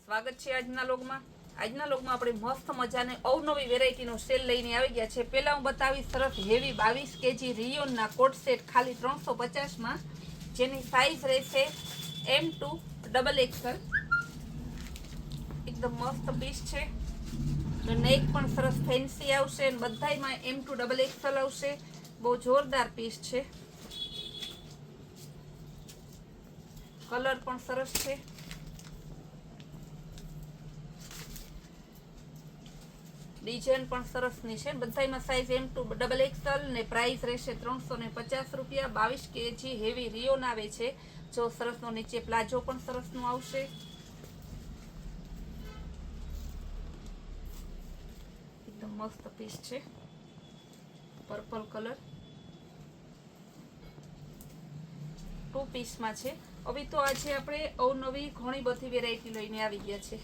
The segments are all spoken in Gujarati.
સ્વાગત છે આજના લોગમાં આપણે મસ્ત મજાને અવનવી વેરાયટીનો સેલ લઈને આવી ગયા છે। પહેલા હું બતાવીશ સરસ હેવી 22 કેજી રિયોનના કોટ સેટ ખાલી 350 માં, જેની સાઈઝ રહેશે M2 ડબલ XL। એકદમ મસ્ત પીસ છે। નેક પણ સરસ ફેન્સી આવશે અને બધાયમાં M2 ડબલ XL આવશે। બહુ જોરદાર પીસ છે। કલર પણ સરસ છે। ડિઝાઇન પણ સરસની છે। બધાયમાં સાઈઝ M2 ડબલ XL ને પ્રાઇસ રહેશે 350 રૂપિયા। 22 કેજી હેવી રિયોન આવે છે। જો સરસનો નીચે પ્લાઝો પણ સરસનો આવશે। એકદમ મસ્ત પીસ છે। પર્પલ કલર 2 પીસમાં છે। હવે તો આજે આપણે અવનવી ઘણી બધી વેરાયટી લઈને આવી ગયા છે।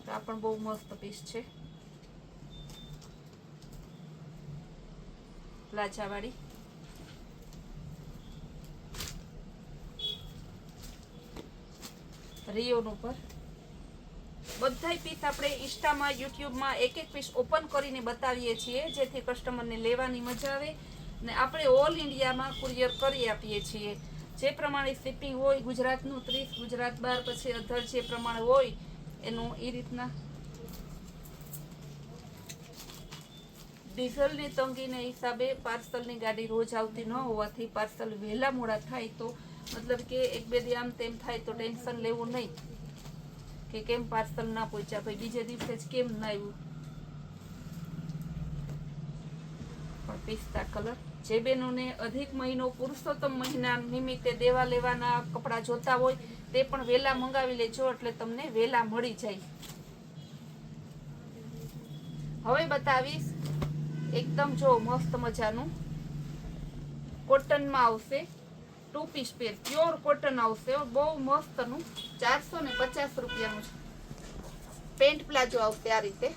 તો આ પણ બહુ મસ્ત પીસ છે। પ્લાઝાવાળી રિયોન ઉપર બધાય પીસ આપણે ઇન્સ્ટામાં યુટ્યુબમાં એક એક પીસ ઓપન કરીને બતાવીએ છીએ, જેથી કસ્ટમરને લેવાની મજા આવે ને આપણે ઓલ ઇન્ડિયામાં કુરિયર કરી આપીએ છીએ। જે પ્રમાણે શિપિંગ હોય ગુજરાતનું 30, ગુજરાત બહાર પછી અધર જે પ્રમાણે હોય એનું એ રીતના। ડીઝલની તંગીને હિસાબે પાર્સલની ગાડી રોજ આવતી ન હોવાથી પાર્સલ વહેલા મોડા થાય તો મતલબ કે એક બે દી આમ તેમ થાય તો ટેન્શન લેવું નહીં કે કેમ પાર્સલ ના પહોંચ્યા, ભાઈ બીજે દિવસે જ કેમ ના આવ્યું। પણ પિસ્તા કલર જે બહેનોને અધિક મહિનો પુરુષોત્તમ મહિના નિમિત્તે દેવા લેવાના કપડાં જોતા હોય તે પણ વહેલા મંગાવી લેજો, એટલે તમને વહેલા મળી જાય। હવે બતાવીશ એકદમ જો મસ્ત મજાનું કોટનમાં આવશે 2 પીસ પેર, પ્યોર કોટન આવશે। બહુ મસ્તનું 450 રૂપિયાનું છે। પેન્ટ પ્લાઝો આવશે આ રીતે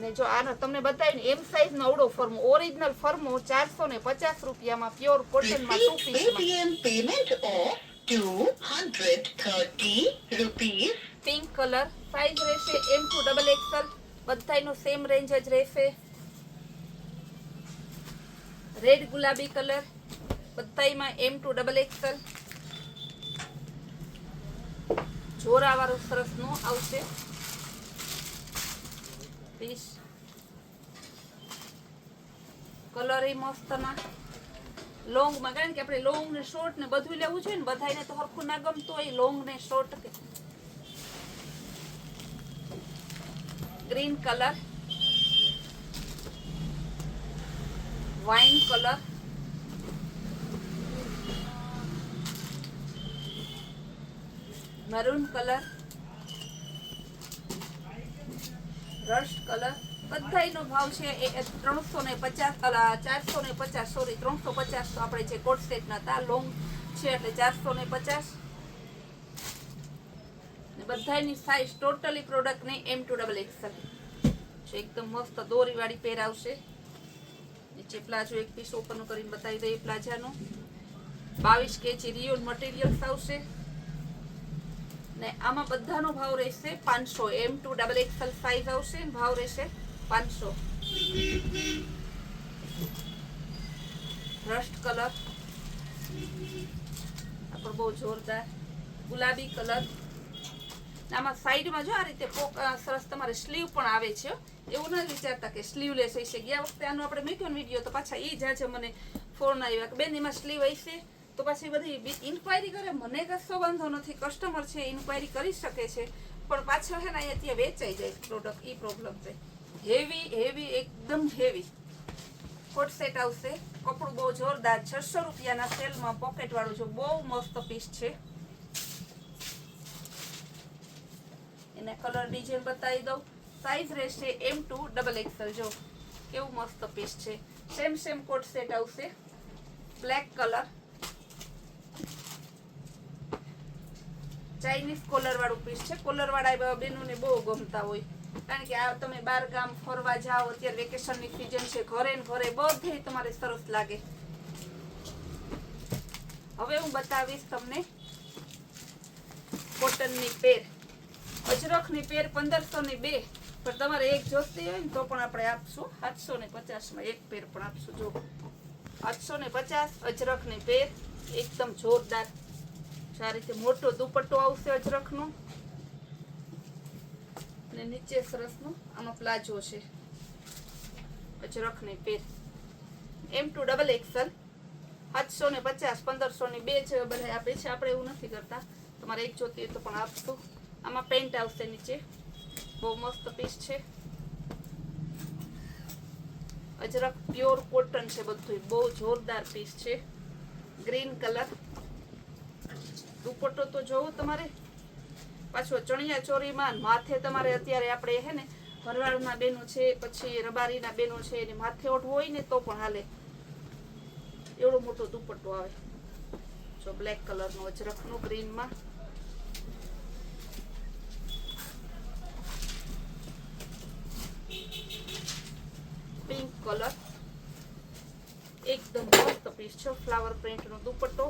ને જો આનો તમને બતાવીને એમ સાઈઝ નો અવડો ફર્મો, ઓરિજિનલ ફર્મો 450 રૂપિયામાં પ્યોર કોટનમાં 2 પીસમાં। Payment of 230 rupees. Pink colour size રહેશે M2 ડબલ XL, બધાયનો સેમ રેન્જ જ રહેશે। રેડ ગુલાબી કલર બધાયમાં M2 ડબલ XL, જોરાવાળો સરસનો આવશે પીસ। કલર એ મસ્તના લોંગમાં, કારણ કે આપણે લોંગ ને શોર્ટ ને બધું લેવું છે ને, બધાયને તો હરખું ના ગમતું હોય લોંગ ને શોર્ટ કે। Green colour, wine colour, maroon colour, rust colour, બધાયનો ભાવ છે એ 350 450 સોરી 350 તો આપણે જે કોટ સેટ ના હતા લોંગ છે એટલે 450 ને બધાયની સાઈઝ ટોટલી પ્રોડક્ટની M2 ડબલ XL છે। એકદમ મસ્ત દોરીવાળી પેર આવશે। નીચે પ્લાઝો એક પીસ ઓપન કરીને બતાવી દઈએ। પ્લાઝાનો 22 કેજી રિયોન મટીરિયલ્સ આવશે ને આમાં બધાનો ભાવ રહેશે 500। M2 ડબલ XL સાઈઝ આવશે, ભાવ રહેશે 500। રસ્ટ કલર આ પણ બહુ જોરદાર ગુલાબી કલર, આમાં સાઈડમાં જો આ રીતે સરસ તમારે સ્લીવ પણ આવે છે। એવું ના વિચારતા કે સ્લીવલેસ હશે। ગયા વખતે આનો આપણે મૂક્યો ને વિડીયો તો પાછા એ જ આજે મને ફોન આવ્યા કે બેન એમાં સ્લીવ હશે, તો પછી બધી ઇન્ક્વાયરી કરે। મને કશો વાંધો નથી, કસ્ટમર છે ઇન્ક્વાયરી કરી શકે છે, પણ પાછળ છે ને અહીંયા ત્યાં વેચાઈ જાય પ્રોડક્ટ, એ પ્રોબ્લેમ છે। હેવી હેવી એકદમ હેવી કોટ સેટ આવશે। કપડું બહુ જોરદાર 600 રૂપિયાના સેલમાં પોકેટ વાળું જો બહુ મસ્ત પીસ છે। એના કલર ડિઝાઇન બતાવી દઉં। સાઈઝ રહેશે M2 ડબલ XL, જો કેવું મસ્ત પીસ છે। સેમ કોટ સેટ આવશે। બ્લેક કલર ચાઇનીઝ કોલર વાળું પીસ છે। કોલર વાળા બેનોને બહુ ગમતા હોય, કારણ કે આ તમે બાર ગામ ફરવા જાઓ, અત્યારે વેકેશનની સિઝન છે, ઘરે ને ઘરે બધે તમારે સરસ લાગે। હવે હું બતાવીશ તમને કોટનની પેર, અજરખની પેર 1500 ની 2, પણ તમારે એક જોતી હોય ને તો પણ આપણે આપશું 750 માં એક પેર પણ આપશું. જો 750 અજરખની પેર, એકદમ જોરદાર. આ રીતે મોટો દુપટ્ટો આવશે અજરખનો અને નીચે સરસનો આમાં પ્લાઝો છે. અજરખની પેર M2 XXL 750 1500 ની 2 છે બધા આપે છે. આપણે એવું નથી કરતા, તમારે એક જોતી હોય તો પણ આપશું. આમાં પેન્ટ આવશે નીચે, બહુ મસ્ત પીસ છે. અજરખ પ્યોર કોટન છે બધું, બહુ જોરદાર પીસ છે. ગ્રીન કલર, દુપટ્ટો તો જોવું તમારે. પાછો ચણિયા ચોરીમાં માથે તમારે અત્યારે આપણે હે ને ભરવાડના બેનો છે, પછી રબારીના બેનો છે, એની માથે ઓઢવું હોય ને તો પણ હાલે, એવડો મોટો દુપટ્ટો આવે. જો બ્લેક કલરનો અજરખનો ગ્રીનમાં, પિંક કલર, એકદમ મસ્ત પીસ છે. ફ્લાવર પ્રિન્ટનો દુપટ્ટો,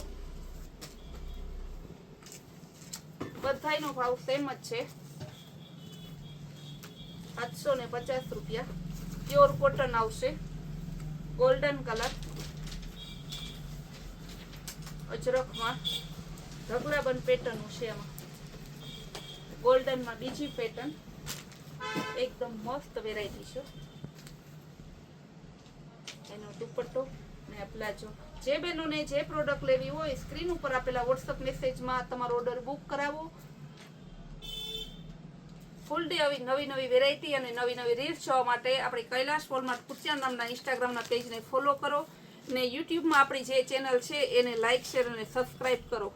બધાયનો ભાવ સેમ જ છે, 750 રૂપિયા. પ્યોર કોટન આવશે, ગોલ્ડન કલર, અજરખમાં ઢગલાબંધ પેટર્ન છે. એમાં ગોલ્ડનમાં બીજી પેટર્ન, એકદમ મસ્ત વેરાયટી છે. એનો દુપટ્ટો ને પ્લાઝો. જે બહેનોને જે પ્રોડક્ટ લેવી હોય સ્ક્રીન ઉપર આપેલા વોટ્સઅપ મેસેજમાં તમારો ઓર્ડર બુક કરાવો. ફૂલ ડે આવી નવી વેરાયટી અને નવી રીલ્સ જોવા માટે આપણી કૈલાશ વોલમાર્ટ કુર્તિયા નામના ઇન્સ્ટાગ્રામના પેજને ફોલો કરો, ને યુટ્યુબમાં આપણી જે ચેનલ છે એને લાઇક, શેર અને સબસ્ક્રાઇબ કરો.